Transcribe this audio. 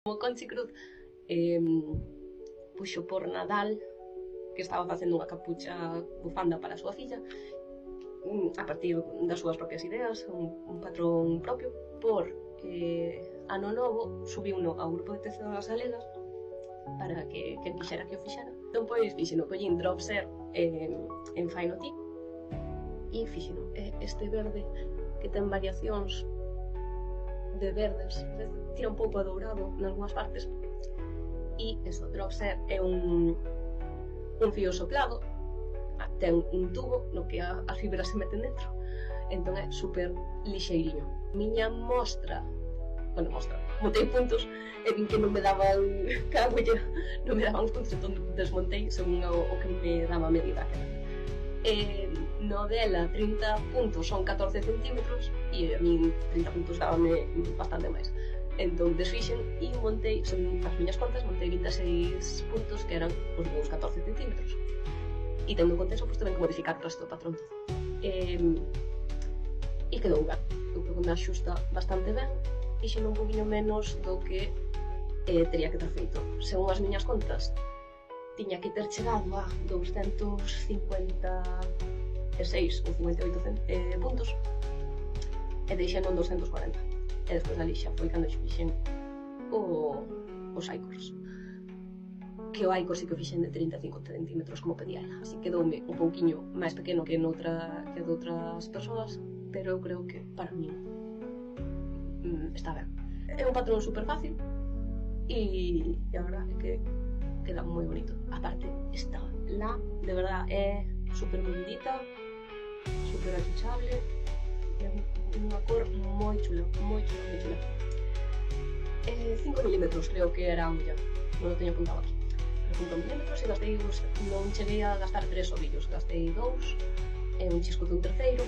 Como Conchi Cruz puxo por Nadal que estaba facendo unha capucha bufanda para a súa filla a partir das súas propias ideas, un patrón propio. Por ano novo subiuno ao grupo de tecedoras galegas para que quen quixera que o fixera. Entón pois fixeno, collín dropser en faino ti e fixeno este verde que ten variacións de verdes, tira un pouco a dourado nalgúas partes, e eso, dropser é un fío soplado, ten un tubo no que as fibras se meten dentro, entón é super lixeiriño. Miña mostra, montei puntos e vin que non me daban ca agüella, non me daban os puntos, entón desmontei según o que me daba a medida que era. No dela 30 puntos son 14 centímetros e a min 30 puntos dábame bastante máis. Entón desfixen e montei, son as miñas contas, montei 26 puntos que eran os meus 14 centímetros. E tendo en conta eso, pois tuve que modificar o resto do patrón todo. E quedou ben. Eu creo que me axusta bastante ben e xe non poquinho menos do que teria que ter feito. Según as miñas contas, tiña que ter chegado a 256 ou 58 puntos e deixen en 240. E despois ali xa foi cando fixen os Icors, que o Icor sí que o fixen de 35 centímetros como pedía ela, así que quedoume un pouquiño máis pequeno que de outras persoas, pero eu creo que para mí está ben. É un patrón super fácil e a verdade é que queda moi bonito. Aparte, esta la, de verdad, é super movidita, super achuchable, é unha cor moi chula, moi chula, moi chula. 5 milímetros creo que era a olla, non o teño apuntado aquí. 5 milímetros e gastei, non cheguei a gastar 3 ovillos, gastei 2 e un chisco dun terceiro.